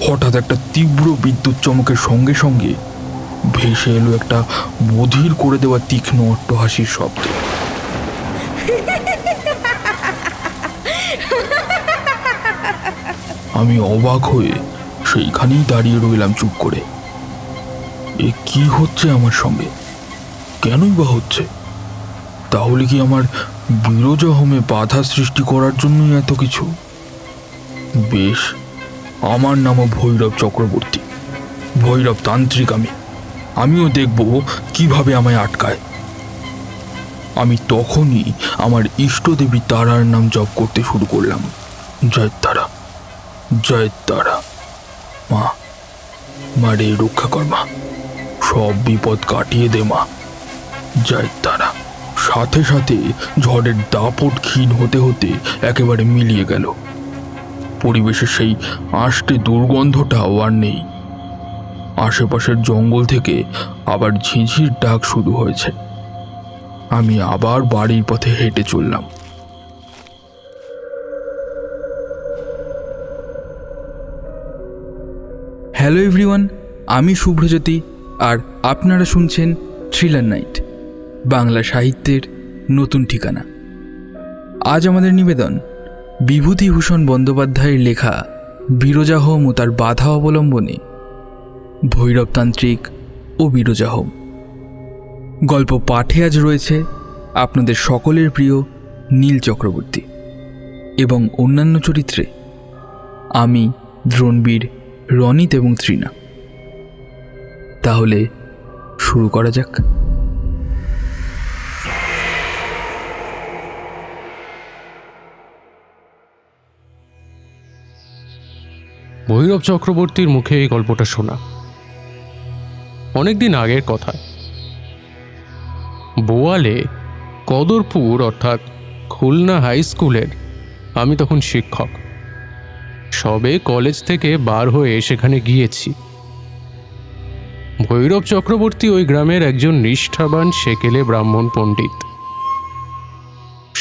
হঠাৎ একটা তীব্র বিদ্যুৎ চমকের সঙ্গে সঙ্গে ভেসে এলো একটা বধির করে দেওয়া তীক্ষ্ণ অট্টহাসির শব্দ। আমি অবাক হয়ে সেইখানেই দাঁড়িয়ে রইলাম চুপ করে। এ কি হচ্ছে আমার সঙ্গে? কেনই বা হচ্ছে? তাহলে কি আমার বিরজা হোমে বাধা সৃষ্টি করার জন্যই এত কিছু? বেশ, আমার নামও ভৈরব চক্রবর্তী, ভৈরব তান্ত্রিক। আমিও দেখব কিভাবে আমায় আটকায়। আমি তখনই আমার ইষ্টদেবী তারার নাম জপ করতে শুরু করলাম। জয় তারা, জয় তারা, মা, মা রে রক্ষা কর মা, সব বিপদ কাটিয়ে দে মা, জয় তারা। সাথে সাথে ঝড়ের দাপট ক্ষীণ হতে হতে একেবারে মিলিয়ে গেল। পরিবেশে সেই আষ্টে দুর্গন্ধটাও আর নেই। আশেপাশের জঙ্গল থেকে আবার ঝিঝির ডাক শুরু হয়েছে। আমি আবার বাড়ির পথে হেঁটে চললাম। হ্যালো এভরিওয়ান, আমি শুভ্রজ্যোতি, আর আপনারা শুনছেন থ্রিলার নাইট, বাংলা সাহিত্যের নতুন ঠিকানা। আজ আমাদের নিবেদন বিভূতিভূষণ বন্দ্যোপাধ্যায়ের লেখা বিরজা হোম ও তার বাধা অবলম্বনে ভৈরবতান্ত্রিক ও বিরজা হোম। গল্প পাঠে আজ রয়েছে আপনাদের সকলের প্রিয় নীল চক্রবর্তী এবং অন্যান্য চরিত্রে আমি, দ্রোণবীর, রনিত এবং তৃণা। তাহলে শুরু করা যাক। ভৈরব চক্রবর্তীর মুখে এই গল্পটা শোনা অনেকদিন আগের কথা। বোয়ালে কদরপুর অর্থাৎ খুলনা হাই স্কুলের আমি তখন শিক্ষক। সবে কলেজ থেকে বার হয়ে সেখানে গিয়েছি। ভৈরব চক্রবর্তী ওই গ্রামের একজন নিষ্ঠাবান সেকেলে ব্রাহ্মণ পণ্ডিত।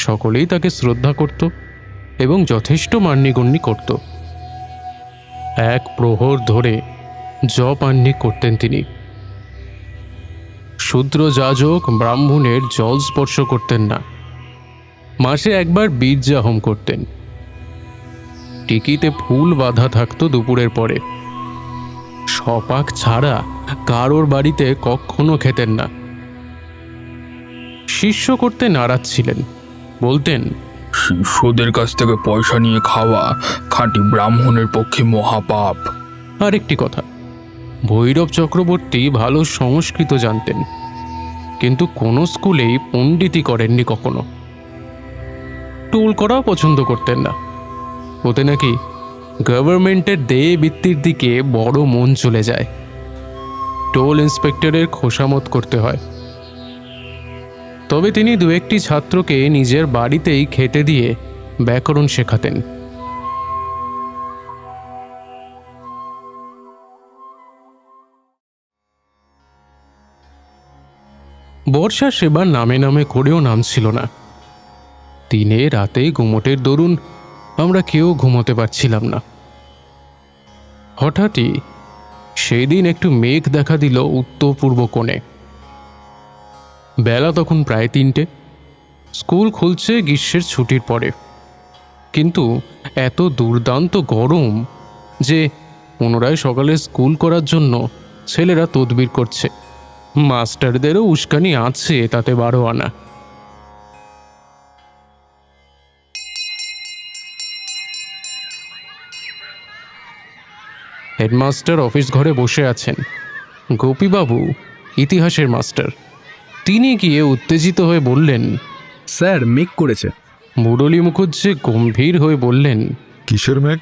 সকলেই তাকে শ্রদ্ধা করত এবং যথেষ্ট মান্যগণ্য করত। এক প্রহর ধরে জপ আহ্নিক করতেন তিনি। শূদ্র যাজক ব্রাহ্মণের জল স্পর্শ করতেন না। মাসে একবার বীর্যা হোম করতেন। টিকিতে ফুল বাঁধা থাকত দুপুরের পরে। সপাক ছাড়া কারোর বাড়িতে কখনো খেতেন না। শিষ্য করতে নারাজ ছিলেন, বলতেন শিষ্যদের কাছ থেকে পয়সা নিয়ে খাওয়া খাঁটি ব্রাহ্মণের পক্ষে মহাপাপ। আরেকটি কথা, ভৈরব চক্রবর্তী ভালো সংস্কৃত জানতেন, কিন্তু কোনো স্কুলেই পণ্ডিতি করেননি কখনো। টোল করাও পছন্দ করতেন না। ওতে নাকি গভর্নমেন্টের দেয় বৃত্তির দিকে বড় মন চলে যায়। টোল ইন্সপেক্টরের খোসামত করতে হয়। তবে তিনি দু একটি ছাত্রকে নিজের বাড়িতেই খেতে দিয়ে ব্যাকরণ শেখাতেন। বর্ষা সেবার নামে নামে করেও নাম ছিল না। দিনে রাতে গুমোটের দরুন আমরা কেউ ঘুমোতে পারছিলাম না। হঠাৎই সেই দিন একটু মেঘ দেখা দিল উত্তর পূর্ব কোণে। বেলা তখন প্রায় 3টে। স্কুল খুলছে গ্রীষ্মের ছুটির পরে, কিন্তু এত দুর্দান্ত গরম যে পুনরায় সকালে স্কুল করার জন্য ছেলেরা তদবির করছে। মাস্টারদেরও উস্কানি আছে তাতে 12 আনা। হেডমাস্টার অফিস ঘরে বসে আছেন। গোপীবাবু ইতিহাসের মাস্টার। তিনি গিয়ে উত্তেজিত হয়ে বললেন, স্যার, মেঘ করেছে। মুরলী মুখুজ্জে গম্ভীর হয়ে বললেন, কিসের মেঘ?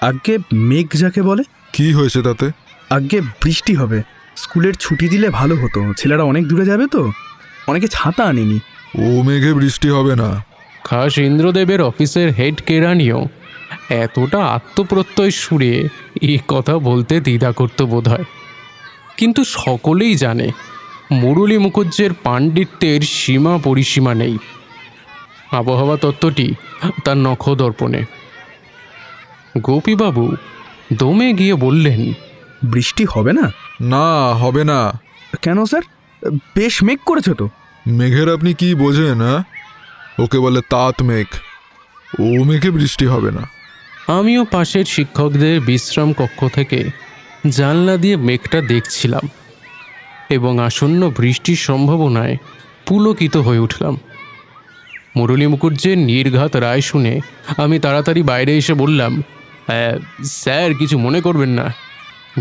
আগে মেঘ যাকে বলে। কি হয়েছে তাতে? আগে বৃষ্টি হবে। স্কুলের ছুটি দিলে ভালো হতো, ছেলেরা অনেক দূরে যাবে তো, অনেকে ছাতা আনেনি। ও মেঘে বৃষ্টি হবে না। খাস ইন্দ্রদেবের অফিসের হেড কেরানিও এতটা আত্মপ্রত্যয় সুরে এই কথা বলতে দ্বিধা করত বোধ হয়। কিন্তু সকলেই জানে মুরলী মুখুজ্জের পাণ্ডিত্যের সীমা পরিসীমা নেই। আবহাওয়া তত্ত্বটি তার নখদর্পণে। গোপীবাবু দমে গিয়ে বললেন, বৃষ্টি হবে না? না, হবে না। কেন স্যার? বেশ মেঘ করেছে তো। মেঘের আপনি কি বোঝেন? না, ওকে বলে তাঁত মেঘ। ও মেঘে বৃষ্টি হবে না। আমিও পাশের শিক্ষকদের বিশ্রাম কক্ষ থেকে জানলা দিয়ে মেঘটা দেখছিলাম এবং আসন্ন বৃষ্টির সম্ভাবনায় পুলকিত হয়ে উঠলাম। মুরলী মুখুজ্জের নির্ঘাত রায় শুনে আমি তাড়াতাড়ি বাইরে এসে বললাম, স্যার কিছু মনে করবেন না,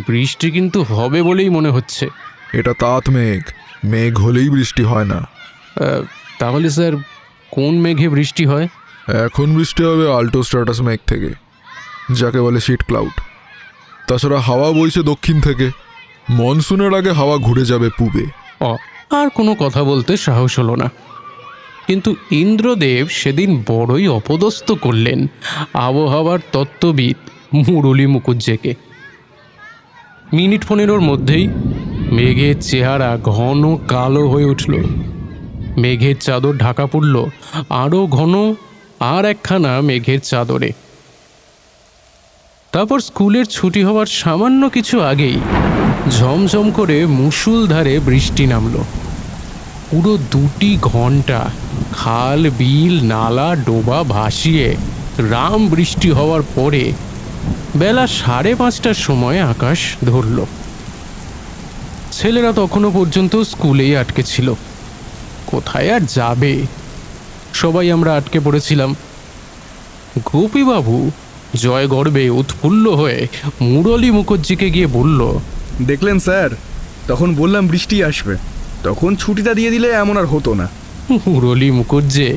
বৃষ্টি কিন্তু হবে বলেই মনে হচ্ছে। এটা তাঁত মেঘ, মেঘ হলেই বৃষ্টি হয় না। তাহলে স্যার কোন মেঘে বৃষ্টি হয়? এখন বৃষ্টি হবে আল্টোস্ট্রাটাস মেঘ থেকে, যাকে বলে শিট ক্লাউড। তাছাড়া হাওয়া বইছে দক্ষিণ থেকে, মনসুনের আগে হাওয়া ঘুরে যাবে পূবে। আর কোনো কথা বলতে সাহস হলো না। কিন্তু ইন্দ্রদেব সেদিন বড়ই অপদস্থ করলেন আবহাওয়ার তত্ত্ববিদ মুরলী মুখুজ্জেকে। মিনিট 15 মধ্যেই মেঘের চেহারা ঘন কালো হয়ে উঠল। মেঘের চাদর ঢাকা পড়ল আরও ঘন আর একখানা মেঘের চাদরে। তারপর স্কুলের ছুটি হওয়ার সামান্য কিছু আগেই ঝমঝম করে মুষলধারে বৃষ্টি নামল। পুরো 2 ঘন্টা খাল, বিল, নালা, ডোবা ভাসিয়ে রাম বৃষ্টি হওয়ার পরে বেলা 5:30টার সময় আকাশ ধরল। ছেলেরা তখনও পর্যন্ত স্কুলেই আটকে ছিল। কোথায় আর যাবে? সবাই আমরা আটকে পড়েছিলাম। গোপীবাবু জয় গর্বে উৎফুল্ল হয়ে মুরলী মুখুজ্জিকে গিয়ে বলল, দেখলেন স্যার, তখন বললাম বৃষ্টি আসবে, তখন ছুটিটা দিয়ে দিলে এমন আর হতো না। মুরলী মুখুজ্জে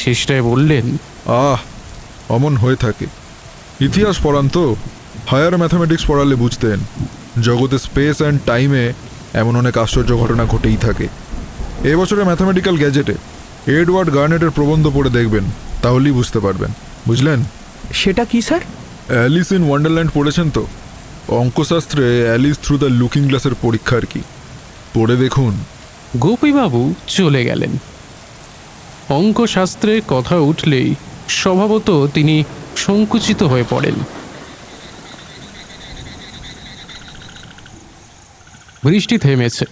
শেষটায় বললেন, অমন হয়ে থাকে। ইতিহাস পড়ান তো, হায়ার ম্যাথামেটিক্স পড়ালে বুঝতেন, জগতে স্পেস অ্যান্ড টাইমে এমন অনেক আশ্চর্য ঘটনা ঘটেই থাকে। এবছরে ম্যাথামেটিক্যাল গ্যাজেটে এডওয়ার্ড গার্নেটের প্রবন্ধ পড়ে দেখবেন, তাহলেই বুঝতে পারবেন। বুঝলেন? সেটা কি স্যার? অ্যালিস ইন ওয়ান্ডারল্যান্ড পড়েছেন তো? অঙ্কশাস্ত্রে অ্যালিস থ্রু দ্য লুকিং গ্লাসের পরীক্ষা আর কি, পড়ে দেখুন। গোপীবাবু চলে গেলেন। অঙ্কশাস্ত্রের কথা উঠলেই স্বভাবত তিনি সংকুচিত হয়ে পড়েন। বৃষ্টি থেমেছে।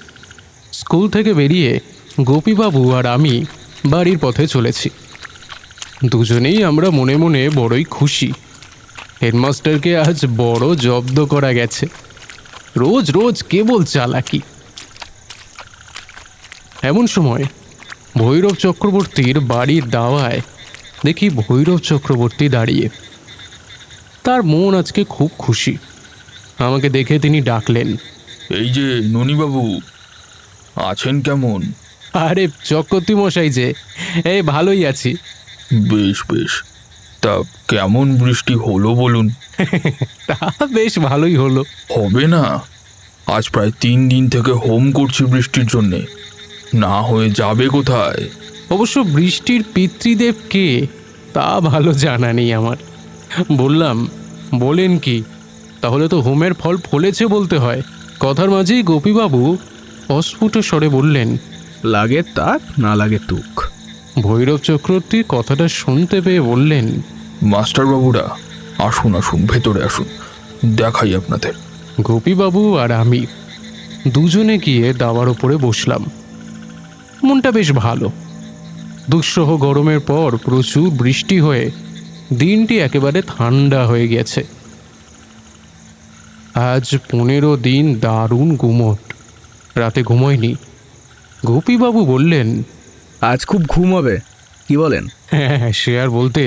স্কুল থেকে বেরিয়ে গোপীবাবু আর আমি বাড়ির পথে চলেছি। দুজনেই আমরা মনে মনে বড়ই খুশি। হেডমাস্টারকে আজ বড় জব্দ করা গেছে। রোজ রোজ কেবল চালাকি। এমন সময় ভৈরব চক্রবর্তীর বাড়ির দাওয়ায় দেখি ভৈরব চক্রবর্তী দাঁড়িয়ে। তার মন আজকে খুব খুশি। আমাকে দেখে তিনি ডাকলেন, এই যে ননীবাবু, আছেন কেমন? আরে চক্রবর্তী মশাই যে, এই ভালোই আছি। বেশ বেশ, তা কেমন বৃষ্টি হলো বলুন? তা বেশ ভালোই হলো। হবে না? আজ প্রায় 3 দিন থেকে হোম করছি বৃষ্টির জন্যে, না হয়ে যাবে কোথায়? অবশ্য বৃষ্টির পিতৃদেব কে তা ভালো জানা নেই আমার। বললাম, বলেন কি? তাহলে তো হোমের ফল ফলেছে বলতে হয়। কথার মাঝেই গোপীবাবু অস্ফুট স্বরে বললেন, লাগে তাক, না লাগে তুক। ভৈরব চক্রবর্তী কথাটা শুনতে পেয়ে বললেন, মাস্টারবাবুরা আসুন আসুন, ভেতরে আসুন, দেখাই আপনাদের। গোপীবাবু আর আমি দুজনে গিয়ে দাওয়ার ওপরে বসলাম। মনটা বেশ ভালো। দুঃসহ গরমের পর প্রচুর বৃষ্টি হয়ে দিনটি একেবারে ঠান্ডা হয়ে গেছে। আজ 15 দিন দারুণ গুমট। রাতে ঘুমোয়নি। গোপীবাবু বললেন, আজ খুব ঘুম হবে, কি বলেন? হ্যাঁ, সে আর বলতে।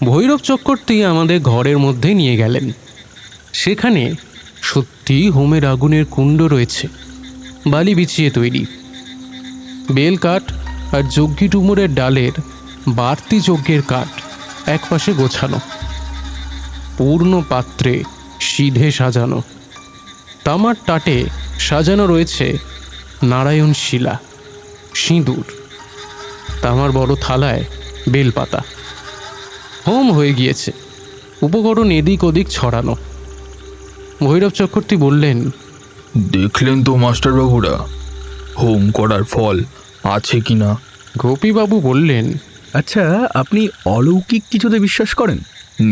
ভৈরব চক্রবর্তী আমাদের ঘরের মধ্যে নিয়ে গেলেন। সেখানে সত্যি হোমের আগুনের কুণ্ড রয়েছে, বালি বিছিয়ে তৈরি। বেল কাঠ আর যজ্ঞি ডুমুরের ডালের বাড়তি যজ্ঞের কাঠ একপাশে গোছানো, পূর্ণ পাত্রে সিধে সাজানো। তামার টাটে সাজানো রয়েছে নারায়ণ শিলা, সিঁদুর। তামার বড় থালায় বেলপাতা। হোম হয়ে গিয়েছে, উপকরণ এদিক ওদিক ছড়ানো। ভৈরব চক্রবর্তী বললেন, দেখলেন তো মাস্টারবাবুরা, হোম করার ফল আছে কি না? গোপীবাবু বললেন, আচ্ছা, আপনি অলৌকিক কিছুতে বিশ্বাস করেন?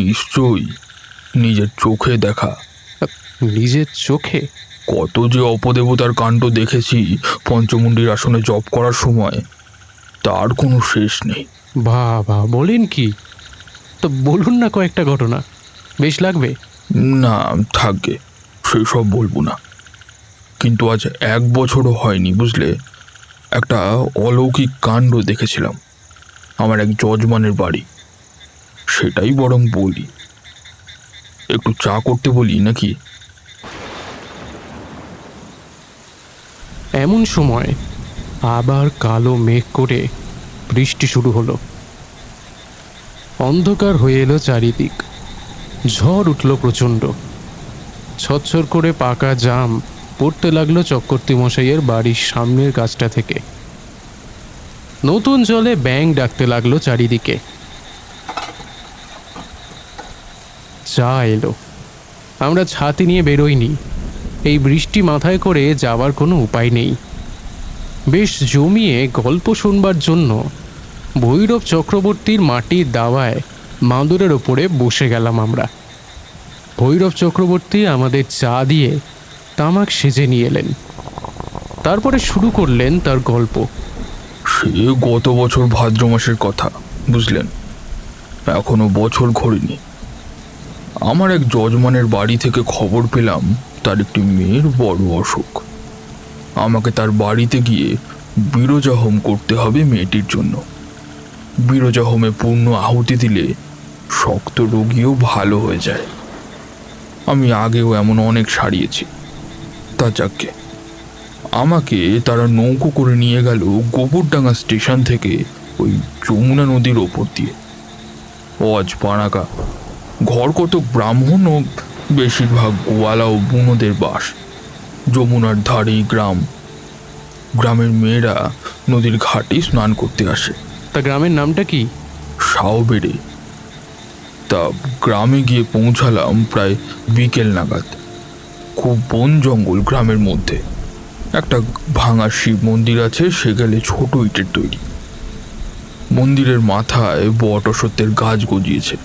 নিশ্চয়ই, নিজের চোখে দেখা নিজের চোখে? কত যে অপদেবতার কাণ্ড দেখেছি পঞ্চমুণ্ডির আসনে জপ করার সময়, তার কোনো শেষ নেই। বাবা, বলেন কি? তো বলুন না কয়েকটা ঘটনা, বেশ লাগবে। না, থাকবে, সেসব বলবো না। কিন্তু আজ 1 বছরও হয়নি বুঝলে, একটা অলৌকিক কাণ্ড দেখেছিলাম আমার এক যজমানের বাড়ি। সেটাই বরং বলি। একটু চা করতে বলি নাকি? এমন সময় আবার কালো মেঘ করে বৃষ্টি শুরু হলো। অন্ধকার হয়ে এলো চারিদিক, ঝড় উঠল প্রচণ্ড। ছচ্ছর করে পাকা জাম পড়তে লাগলো চক্রবর্তী মশাইয়ের বাড়ির সামনের গাছটা থেকে। নতুন জলে ব্যাঙ ডাকতে লাগলো চারিদিকে। চা এলো। আমরা ছাতি নিয়ে বেরোইনি, এই বৃষ্টি মাথায় করে যাওয়ার কোনো উপায় নেই। বেশ জমিয়ে গল্প শুনবার জন্য ভৈরব চক্রবর্তীর মাটির দাওয়ায় মাদুরের ওপরে বসে গেলাম আমরা। ভৈরব চক্রবর্তী আমাদের চা দিয়ে তামাক সেজে নিয়ে এলেন। তারপরে শুরু করলেন তার গল্প। সে গত বছর ভাদ্র মাসের কথা বুঝলেন, এখনো বছর ঘোরেনি। আমার এক যজমানের বাড়ি থেকে খবর পেলাম তার একটি মেয়ের বড় অসুখ। আমাকে তার বাড়িতে গিয়ে বিরজা হোম করতে হবে মেয়েটির জন্য। বিরজা হোমে পূর্ণ আহুতি দিলে শক্ত রোগীও ভালো হয়ে যায়। আমি আগেও এমন অনেক সারিয়েছি। তা যাকে, আমাকে তারা নৌকো করে নিয়ে গেল গোবরডাঙ্গা স্টেশন থেকে ওই যমুনা নদীর ওপর দিয়ে। অজপাড়াকা ঘর কত ব্রাহ্মণ ও বেশিরভাগ গোয়ালা ও বুনোদের বাস। যমুনার ধারেই গ্রাম। গ্রামের মেয়েরা নদীর ঘাটে স্নান করতে আসে। তা গ্রামের নামটা কি? শাওবেড়ে। তা গ্রামে গিয়ে পৌঁছালাম প্রায় বিকেল নাগাদ। খুব বন জঙ্গল গ্রামের মধ্যে। একটা ভাঙা শিব মন্দির আছে, সেখানে ছোট ইটের তৈরি। মন্দিরের মাথায় বট অশ্বত্থের গাছ গজিয়েছে।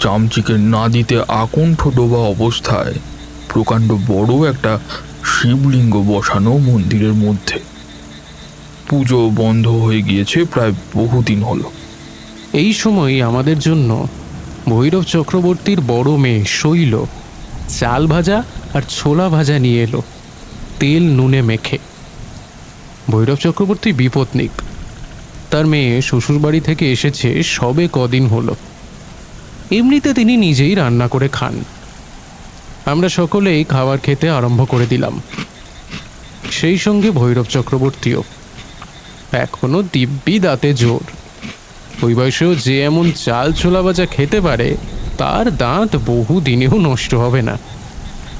চামচিকে নাদিতে আকণ্ঠ ডোবা অবস্থায় প্রকাণ্ড বড় একটা শিবলিঙ্গ বসানো মন্দিরের মধ্যে। পুজো বন্ধ হয়ে গিয়েছে প্রায় বহুদিন হলো। এই সময় আমাদের জন্য ভৈরব চক্রবর্তীর বড় মেয়ে শৈল চাল ভাজা আর ছোলা ভাজা নিয়ে এলো, তেল নুনে মেখে। ভৈরব চক্রবর্তী বিপত্নিক। তার মেয়ে শ্বশুরবাড়ি থেকে এসেছে সবে কদিন হলো। এমনিতে তিনি নিজেই রান্না করে খান। আমরা সকলেই খাবার খেতে আরম্ভ করে দিলাম, সেই সঙ্গে ভৈরব চক্রবর্তীও। এখনো দিব্যি দাঁতে জোর। ওই বয়সেও যে এমন চাল ছোলা ভাজা খেতে পারে, তার দাঁত বহু দিনেও নষ্ট হবে না।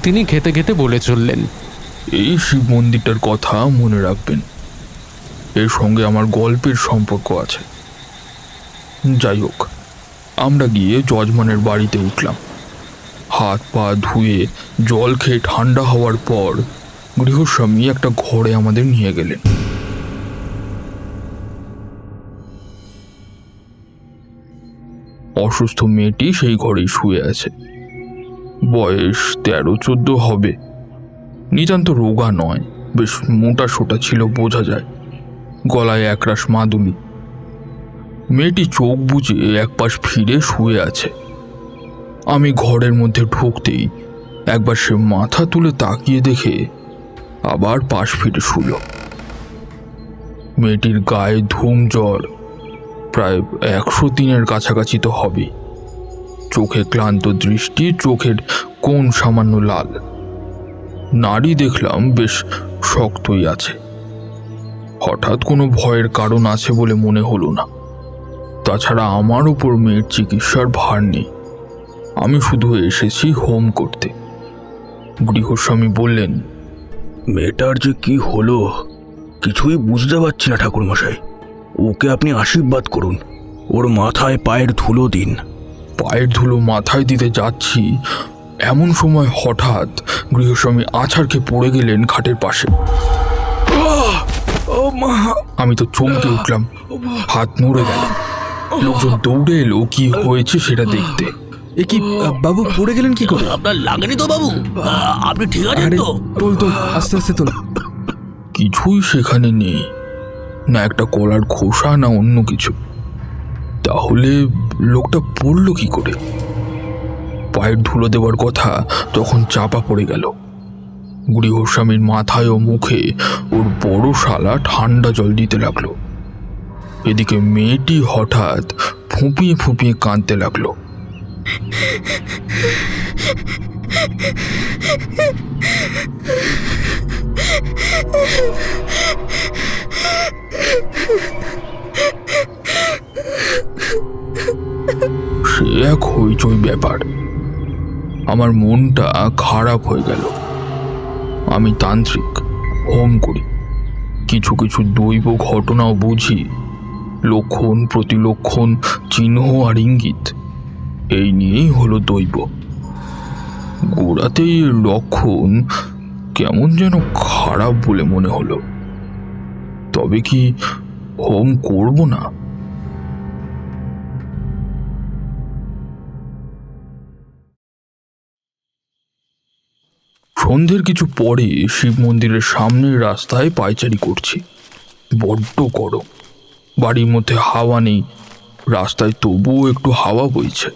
তিনি খেতে খেতে বলে চললেন, এই শিব মন্দিরটার কথা মনে রাখবেন, এর সঙ্গে আমার গল্পের সম্পর্ক আছে। যাই হোক, আমরা গিয়ে যজমানের বাড়িতে উঠলাম। হাত পা ধুয়ে জল খেয়ে ঠান্ডা হওয়ার পর গৃহস্বামী একটা ঘরে আমাদের নিয়ে গেলেন। অসুস্থ মেয়েটি সেই ঘরেই শুয়ে আছে। বয়স 13-14 হবে। নিতান্ত রোগা নয়, বেশ মোটা সোটা ছিল বোঝা যায়। গলায় একরাশ মাদুলি। মেয়েটি চোখ বুজে একপাশ ফিরে শুয়ে আছে। আমি ঘরের মধ্যে ঢুকতেই একবার সে মাথা তুলে তাকিয়ে দেখে আবার পাশ ফিরে শুল। মেয়েটির গায়ে ধুম জ্বর, প্রায় 103-এর কাছাকাছি তো হবে। চোখে ক্লান্ত দৃষ্টি, চোখের কোণ সামান্য লাল। নাড়ি দেখলাম বেশ শক্তই আছে। হঠাৎ কোনো ভয়ের কারণ আছে বলে মনে হলো না। তাছাড়া আমার উপর মেয়ের চিকিৎসার ভার নেই। আমি শুধু এসেছি হোম করতে। গৃহস্বামী বললেন, মেয়েটার যে কি হলো কিছুই বুঝতে পারছি না ঠাকুরমশাই। ওকে আপনি আশীর্বাদ করুন, ওর মাথায় পায়ের ধুলো দিন। পায়ের ধুলো মাথায় দিতে যাচ্ছি, এমন সময় হঠাৎ গৃহস্বামী আছাড়কে পড়ে গেলেন খাটের পাশে। আমি তো চমকে উঠলাম, হাত নড়ে গেল। লোকজন দৌড়ে এলো কি হয়েছে সেটা দেখতে। এ কি বাবু পড়ে গেলেন কি করে? আপনার লাগেনি তো বাবু? আপনি ঠিক আছেন আরে তো? তোল তোল, আস্তে আস্তে তোল। কিছুই সেখানে নেই, না একটা কলার খোসা না অন্য কিছু। তাহলে লোকটা পড়ল কি করে? পায়ের ধুলো দেওয়ার কথা তখন চাপা পড়ে গেল। গৃহস্বামীর মাথায় ও মুখে ওর বড় শালা ঠান্ডা জল দিতে লাগলো। এদিকে মেয়েটি হঠাৎ ফুঁপিয়ে ফুঁপিয়ে কাঁদতে লাগলো। সে এক হইচই ব্যাপার। আমার মনটা খারাপ হয়ে গেল। আমি তান্ত্রিক, হোম করি, কিছু কিছু দৈব ঘটনাও বুঝি। লক্ষণ প্রতিলক্ষণ, চিহ্ন আর ইঙ্গিত, এই নিয়েই হলো দৈব। গোড়াতেই এর লক্ষণ কেমন যেন খারাপ বলে মনে হলো। তবে কি হোম করব না? সন্ধ্যের কিছু পরে শিব মন্দিরের সামনের রাস্তায় পায়চারি করছি। বড্ড গরম, বাড়ির মধ্যে হাওয়া নেই, রাস্তায় তবুও একটু হাওয়া বইছে।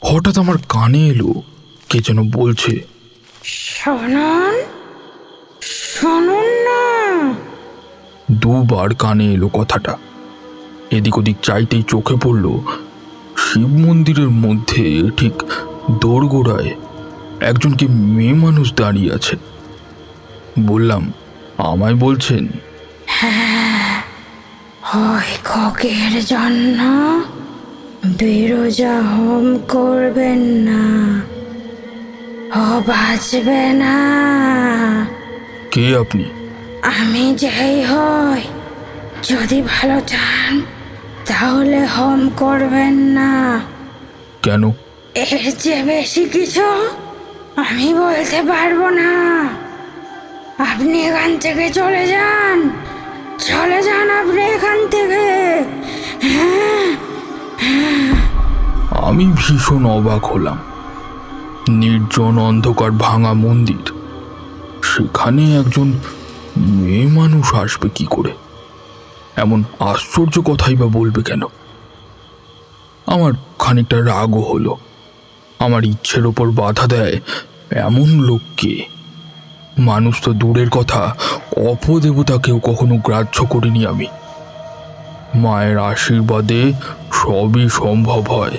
হঠাৎ আমার কানে এলো কে যেন বলছে, শুনুন, শুনুন না। দুবার কানে এলো কথাটা। এদিক ওদিক চাইতেই চোখে পড়ল শিব মন্দিরের মধ্যে ঠিক দোরগোড়ায় একজনকে মেয়ে মানুষ দাঁড়িয়ে আছে। বললাম, আমায় বলছেন? ওই খোকের জন্য বিরজা হোম করবেন না, ও বাঁচবে না। কে আপনি? আমি যেই হই, যদি ভালো চান তাহলে হোম করবেন না। কেন? এর চেয়ে বেশি কিছু আমি বলতে পারবো না। আপনি এখান থেকে চলে যান, চলে যান আপনি এখান থেকে। আমি ভীষণ অবাক হলাম। নির্জন অন্ধকার ভাঙা মন্দির, সেখানে একজন মেয়ে মানুষ আসবে কি করে? এমন আশ্চর্য কথাই বা বলবে কেন? আমার খানিকটা রাগও হলো। আমার ইচ্ছের ওপর বাধা দেয় এমন লোককে। মানুষ তো দূরের কথা, অপদেবতাকেও কখনো গ্রাহ্য করিনি আমি। মায়ের আশীর্বাদে সবই সম্ভব হয়।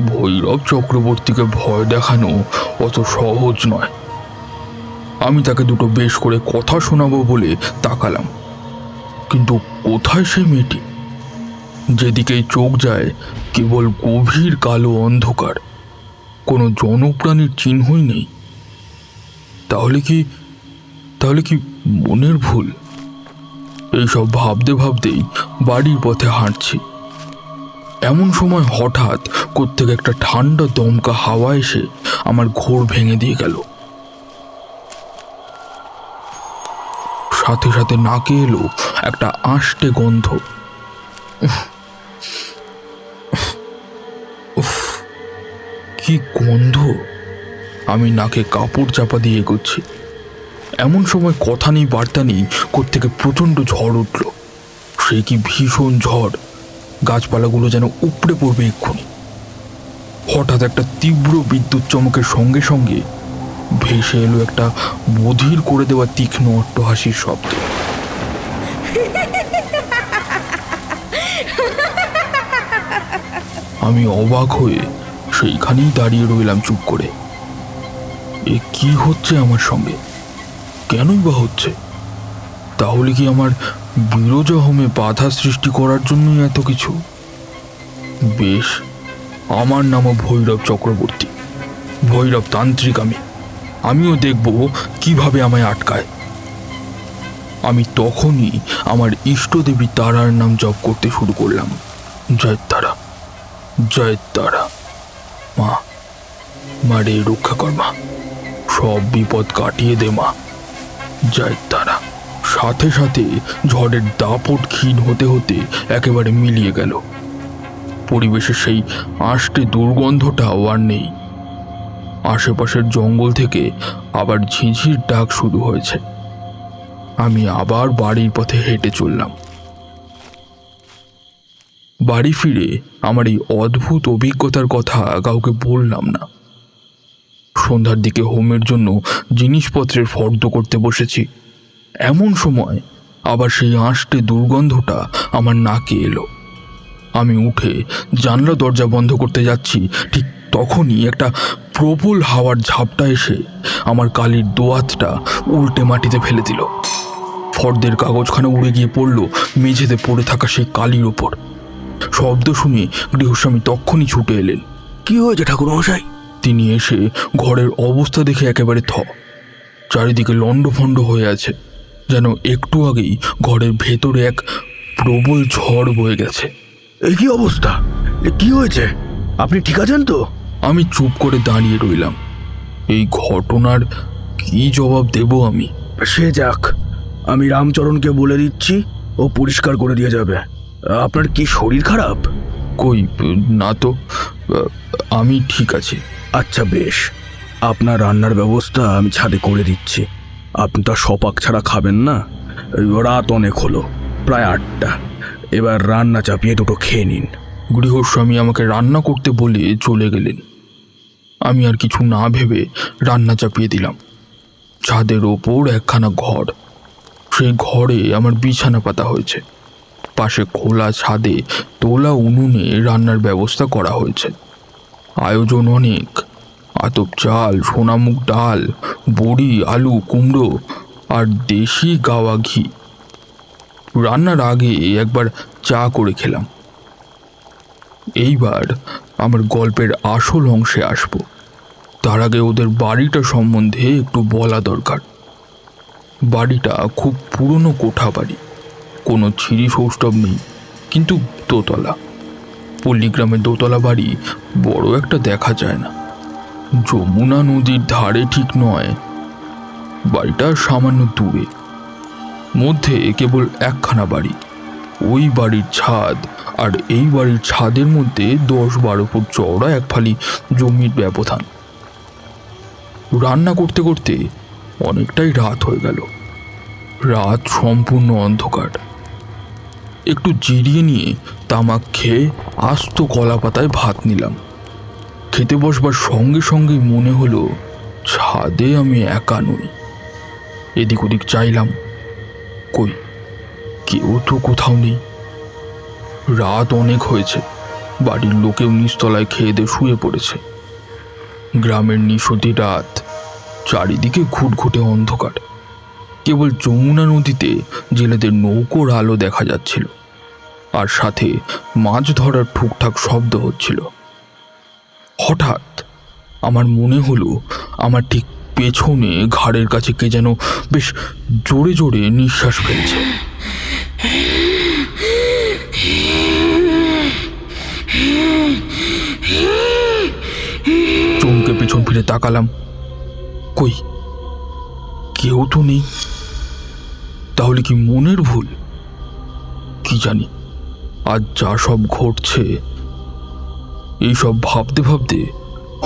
ভৈরব চক্রবর্তীকে ভয় দেখানো অত সহজ নয়। আমি তাকে দুটো বেশ করে কথা শোনাবো বলে তাকালাম, কিন্তু কোথায় সে মেয়েটি? যেদিকেই চোখ যায় কেবল গভীর কালো অন্ধকার, কোনো জনপ্রাণীর চিহ্নই নেই। তাহলে কি মনের ভুল? এইসব ভাবতে ভাবতেই বাড়ির পথে হাঁটছি। এমন সময় হঠাৎ কোত্থেকে একটা ঠান্ডা দমকা হাওয়া এসে আমার ঘোর ভেঙে দিয়ে গেল। সাথে সাথে নাকে এলো একটা আষ্টে গন্ধ। উফ, কি গন্ধ! আমি নাকে কাপড় চাপা দিয়ে এগোচ্ছি। এমন সময় কথা নেই বার্তা নেই, কোত্থেকে প্রচণ্ড ঝড় উঠল। সে কি ভীষণ ঝড়! গাছপালাগুলো যেন উপড়ে পড়বে এক্ষুনি। হঠাৎ একটা তীব্র বিদ্যুৎ চমকের সঙ্গে সঙ্গে ভেসে এলো একটা বধির করে দেওয়া তীক্ষ্ণ অট্টহাসির শব্দ। আমি অবাক হয়ে সেইখানেই দাঁড়িয়ে রইলাম চুপ করে। এ কি হচ্ছে আমার সঙ্গে? কেনই বা হচ্ছে? তাহলে কি আমার বিরজা হোমে বাধা সৃষ্টি করার জন্যই এত কিছু? বেশ, আমার নামও ভৈরব চক্রবর্তী, ভৈরব তান্ত্রিক। আমিও দেখব কিভাবে আমায় আটকায়। আমি তখনই আমার ইষ্টদেবী তারার নাম জপ করতে শুরু করলাম। জয় তারা, জয় তারা, মা, মা রে রক্ষা কর মা, সব বিপদ কাটিয়ে দে মা, জয় তারা। সাথে সাথে ঝড়ের দাপট ক্ষীণ হতে হতে একেবারে মিলিয়ে গেল। পরিবেশের সেই আষ্টে দুর্গন্ধটাও আর নেই। আশেপাশের জঙ্গল থেকে আবার ঝিঁঝির ডাক শুরু হয়েছে। আমি আবার বাড়ির পথে হেঁটে চললাম। বাড়ি ফিরে আমার এই অদ্ভুত অভিজ্ঞতার কথা কাউকে বললাম না। সন্ধ্যার দিকে হোমের জন্য জিনিসপত্রের ফর্দ করতে বসেছি। এমন সময় আবার সেই আষ্টে দুর্গন্ধটা আমার নাকে এলো। আমি উঠে জানলা দরজা বন্ধ করতে যাচ্ছি, ঠিক তখনই একটা প্রবল হাওয়ার ঝাপটা এসে আমার কালির দোয়াতটা উল্টে মাটিতে ফেলে দিল। ফর্দের কাগজখানা উড়ে গিয়ে পড়ল মেঝেতে পড়ে থাকা সেই কালির ওপর। শব্দ শুনে গৃহস্বামী তক্ষুনি ছুটে এলেন। কি হয়েছে ঠাকুরমশাই? তিনি এসে ঘরের অবস্থা দেখে একেবারে চারিদিকে লণ্ডভণ্ড হয়ে আছে, যেন একটু আগেই ঘরের ভেতরে এক প্রবল ঝড় বয়ে গেছে। এই কি অবস্থা? কি হয়েছে? আপনি ঠিক আছেন তো? আমি চুপ করে দাঁড়িয়ে রইলাম। এই ঘটনার কি জবাব দেব আমি? সে যাক, আমি রামচরণকে বলে দিচ্ছি, ও পরিষ্কার করে দিয়ে যাবে। আপনার কি শরীর খারাপ? কই না তো, আমি ঠিক আছি। আচ্ছা বেশ, আপনার রান্নার ব্যবস্থা আমি ছাদে করে দিচ্ছি। আপনি তো সপাক ছাড়া খাবেন না। রাত অনেক হলো, প্রায় 8টা। এবার রান্না চাপিয়ে দুটো খেয়ে নিন। গৃহস্বামী আমাকে রান্না করতে বলে চলে গেলেন। আমি আর কিছু না ভেবে রান্না চাপিয়ে দিলাম। ছাদের ওপর একখানা ঘর, সেই ঘরে আমার বিছানা পাতা হয়েছে। পাশে খোলা ছাদে তোলা উনুনে রান্নার ব্যবস্থা করা হয়েছে। আয়োজন অনেক, আতপ চাল, সোনামুগ ডাল, বড়ি, আলু, কুমড়ো আর দেশি গাওয়া ঘি। রান্নার আগে একবার চা করে খেলাম। এইবার আমার গল্পের আসল অংশে আসব। তার আগে ওদের বাড়িটা সম্বন্ধে একটু বলা দরকার। বাড়িটা খুব পুরনো কোঠা বাড়ি, কোনো ছিঁড়ি সৌষ্ঠব নেই, কিন্তু দোতলা। পল্লীগ্রামে দোতলা বাড়ি বড় একটা দেখা যায় না। যমুনা নদীর ধারে ঠিক নয়, বাড়িটা সামান্য দূরে। মধ্যে কেবল একখানা বাড়ি। ওই বাড়ির ছাদ আর এই বাড়ির ছাদের মধ্যে 10-12 ফুট চওড়া এক ফালি জমির ব্যবধান। রান্না করতে করতে অনেকটাই রাত হয়ে গেল। রাত সম্পূর্ণ অন্ধকার। একটু জিরিয়ে নিয়ে তামাক খেয়ে আস্ত কলা পাতায় ভাত নিলাম। খেতে বসবার সঙ্গে সঙ্গেই মনে হলো ছাদে আমি একা নই। এদিক ওদিক চাইলাম, কই কেউ তো কোথাও নেই। রাত অনেক হয়েছে, বাড়ির লোকেও নিচতলায় খেয়ে দিয়ে শুয়ে পড়েছে। গ্রামের নিশতি রাত, চারিদিকে ঘুটঘুটে অন্ধকার। কেবল যমুনা নদীতে জেলেদের নৌকোর আলো দেখা যাচ্ছিল, আর সাথে মাছ ধরার ঠুকঠাক শব্দ হচ্ছিল। হঠাৎ আমার মনে হলো আমার ঠিক পেছনে ঘাড়ের কাছে কে যেন বেশ জোরে জোরে নিঃশ্বাস ফেলছে। চমকে পেছন ফিরে তাকালাম, কই কেউ তো নেই। তাহলে কি মনের ভুল? কি জানি, আজ যা সব ঘটছে। এইসব ভাবতে ভাবতে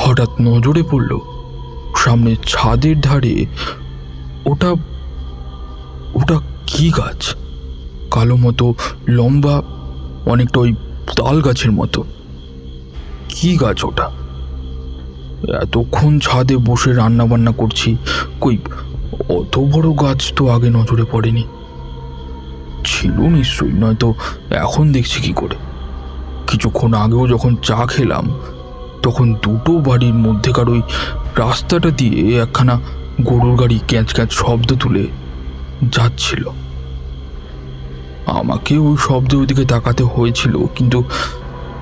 হঠাৎ নজরে পড়ল সামনে ছাদের ধারে ওটা ওটা কি গাছ? কালো মতো, লম্বা, অনেকটা ওই তাল গাছের মতো। কি গাছ ওটা? এতক্ষণ ছাদে বসে রান্না বান্না করছি, কই অত বড় গাছ তো আগে নজরে পড়েনি। ছিল নিশ্চয়ই, নয়তো এখন দেখছি কি করে। কিছুক্ষণ আগেও যখন চা খেলাম, তখন দুটো বাড়ির মধ্যেকার ওই রাস্তাটা দিয়ে একখানা গরুর গাড়ি ক্যাঁচ ক্যাঁচ শব্দ তুলে যাচ্ছিল। আমাকে ওই শব্দের ওইদিকে তাকাতে হয়েছিল, কিন্তু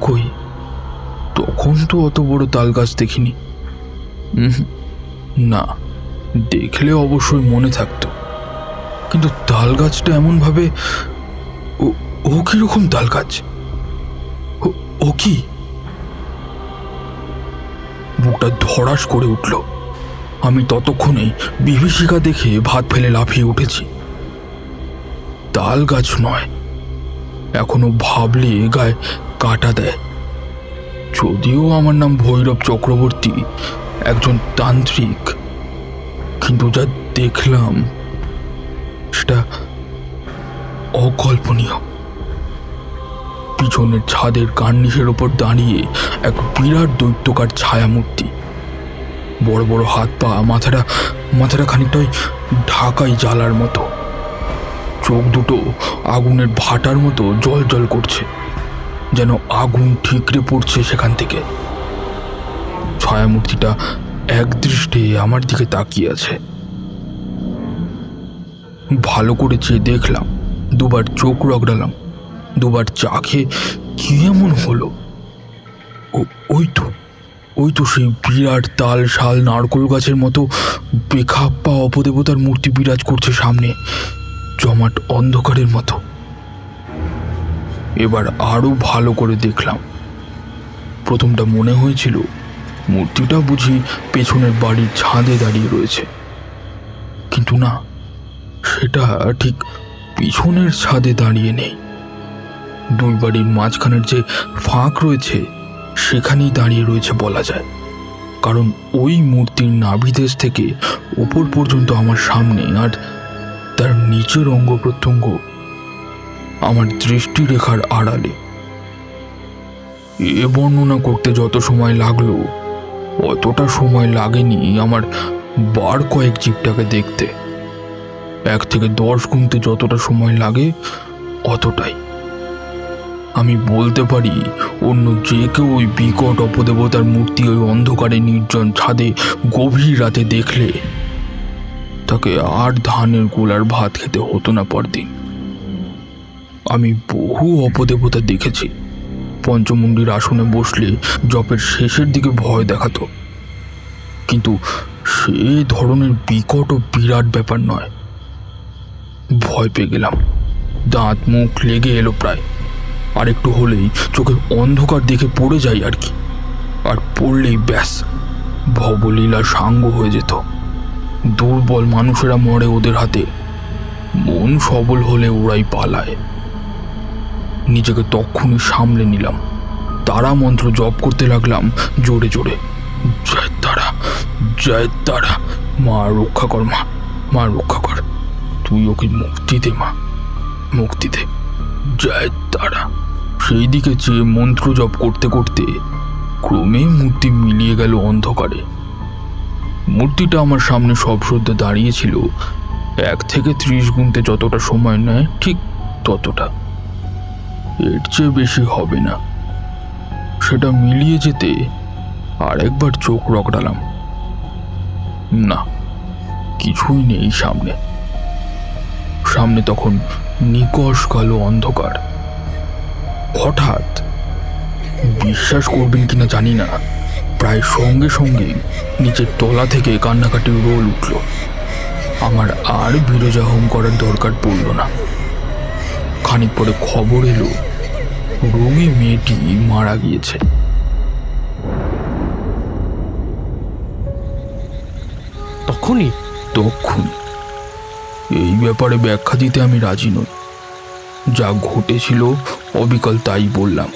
কই তখন তো অত বড় তাল গাছ দেখিনি। না, দেখলে অবশ্যই মনে থাকতো, কিন্তু তাল গাছটা এমনভাবে, ও কিরকম তাল গাছ? ও কি? বুকটা ধড়াস করে উঠল। আমি ততক্ষণে বিভীষিকা দেখে ভাত ফেলে লাফিয়ে উঠেছি। তাল গাছ নয়, এখনো ভাবলে গায়ে কাটা দেয়। যদিও আমার নাম ভৈরব চক্রবর্তী, একজন তান্ত্রিক, কিন্তু যা দেখলাম সেটা অকল্পনীয়। পিছনের ছাদের কার্নিশের ওপর দাঁড়িয়ে এক বিরাট দৈত্যকার ছায়ামূর্তি, বড় বড় হাত পা, মাথাটা খানিকটা ওই ঢাকাই জ্বালার মতো, চোখ দুটো আগুনের ভাটার মতো জল জল করছে, যেন আগুন ঠিকরে পড়ছে সেখান থেকে। ছায়ামূর্তিটা একদৃষ্টে আমার দিকে তাকিয়ে আছে। ভালো করে চেয়ে দেখলাম, দুবার চোখ রগড়ালাম, দুবার চাখে কি এমন হলো। ওই তো সেই বিরাট তাল শাল নারকোল গাছের মতো বেখাপ্পা অপদেবতার মূর্তি বিরাজ করছে সামনে, জমাট অন্ধকারের মতো। এবার আরো ভালো করে দেখলাম। প্রথমটা মনে হয়েছিল মূর্তিটা বুঝি পেছনের বাড়ির ছাদে দাঁড়িয়ে রয়েছে, কিন্তু না, সেটা ঠিক পিছনের ছাদে দাঁড়িয়ে নেই। দুই বাড়ির মাঝখানের যে ফাঁক রয়েছে সেখানেই দাঁড়িয়ে রয়েছে বলা যায়, কারণ ওই মূর্তির নাভিদেশ থেকে ওপর পর্যন্ত আমার সামনে, আর তার নিচের অঙ্গ প্রত্যঙ্গ আমার দৃষ্টিরেখার আড়ালে। এ বর্ণনা করতে যত সময় লাগলো অতটা সময় লাগেনি আমার বার কয়েক জীবটাকে দেখতে। 1 থেকে 10 গুনতে যতটা সময় লাগে অতটাই। আমি বলতে পারি অন্য যে কেউ ওই বিকট অপদেবতার মূর্তি ওই অন্ধকারে নির্জন ছাদে গভীর রাতে দেখলে তাকে আর ধানের গোলার ভাত খেতে হতো না পরদিন। আমি বহু অপদেবতা দেখেছি, পঞ্চমুণ্ডির আসনে বসলে জপের শেষের দিকে ভয় দেখাতো, কিন্তু সে ধরনের বিকট ও বিরাট ব্যাপার নয়। ভয় পেয়ে গেলাম, দাঁত মুখ লেগে এলো প্রায়। আর একটু হলেই চোখের অন্ধকার দেখে পড়ে যাই আর কি, আর পড়লেই ব্যাস ভবলীলা সাঙ্গ হয়ে যেত। দুর্বল মানুষেরা মরে ওদের হাতে, মন সবল হলে ওরাই পালায়। নিজেকে তক্ষুনি সামলে নিলাম, তারা মন্ত্র জপ করতে লাগলাম জোরে জোরে। জয় তারা, জয় তারা, মা রক্ষা কর, মা রক্ষা কর, তুই ওকে মুক্তি দে, মা মুক্তি দে, জয় তারা। সেই দিকে চেয়ে মন্ত্র জপ করতে করতে ক্রমে মূর্তি মিলিয়ে গেল অন্ধকারে। মূর্তিটা আমার সামনে সশ্রদ্ধে দাঁড়িয়েছিল। 1 থেকে 30 গুনতে যতটা সময় নেয় ঠিক ততটা, এর চেয়ে বেশি হবে না। সেটা মিলিয়ে যেতে আর একবার চোখ রগড়ালাম, না, কিছুই নেই সামনে। সামনে তখন নিকষ কালো অন্ধকার। হঠাৎ, বিশ্বাস করবেন কিনা জানি না, প্রায় সঙ্গে সঙ্গে নিচের তলা থেকে কান্নাকাটির রোল উঠল। আমার আর বিরজা হোম করার দরকার পড়ল না। খানিক পরে খবর এলো রোগী মেয়েটি মারা গিয়েছে। তখনই এই ব্যাপারে ব্যাখ্যা দিতে আমি রাজি নই। যা ঘটেছিল অবিকল তাই বললাম।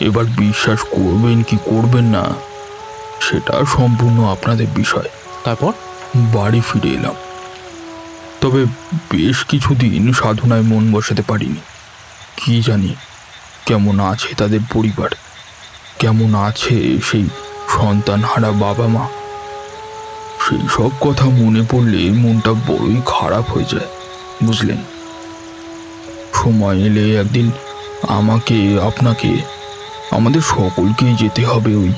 এবার বিশ্বাস করবেন কি করবেন না সেটা সম্পূর্ণ আপনাদের বিষয়। তারপর বাড়ি ফিরে এলাম, তবে বেশ কিছুদিন সাধনায় মন বসাতে পারিনি। কি জানি কেমন আছে তাদের পরিবার, কেমন আছে সেই সন্তানহারা বাবা মা। সেই সব কথা মনে পড়লে মনটা বড়ই খারাপ হয়ে যায়, বুঝলেন। সময় এলে একদিন আমাকে, আপনাকে, আমাদের সকলকেই যেতে হবে ওই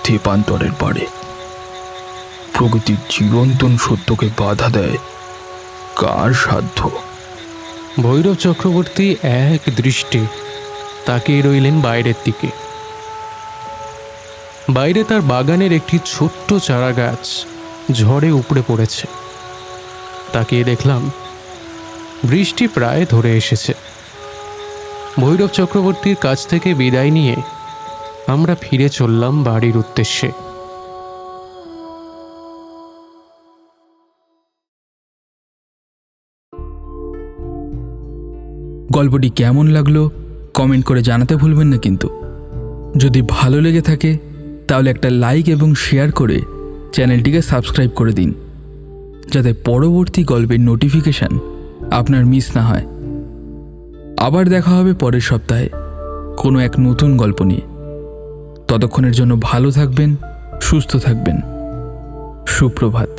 তেপান্তরের পাড়ে। প্রকৃতির চিরন্তন সত্যকে বাধা দেয় কার সাধ্য? ভৈরব চক্রবর্তী এক দৃষ্টি তাকিয়ে রইলেন বাইরের দিকে। বাইরে তার বাগানের একটি ছোট্ট চারা গাছ ঝড়ে উপড়ে পড়েছে। তাকিয়ে দেখলাম বৃষ্টি প্রায় ধরে এসেছে। ভৈরব চক্রবর্তীর কাছ থেকে বিদায় নিয়ে আমরা ফিরে চললাম বাড়ির উদ্দেশ্যে। গল্পটি কেমন লাগলো কমেন্ট করে জানাতে ভুলবেন না কিন্তু। যদি ভালো লেগে থাকে তাহলে একটা লাইক এবং শেয়ার করে চ্যানেলটিকে সাবস্ক্রাইব করে দিন, যাতে পরবর্তী গল্পের নোটিফিকেশান আপনার মিস না হয়। আবার দেখা হবে পরের সপ্তাহে কোনো এক নতুন গল্প নিয়ে। ততক্ষণের জন্য ভালো থাকবেন, সুস্থ থাকবেন। সুপ্রভাত।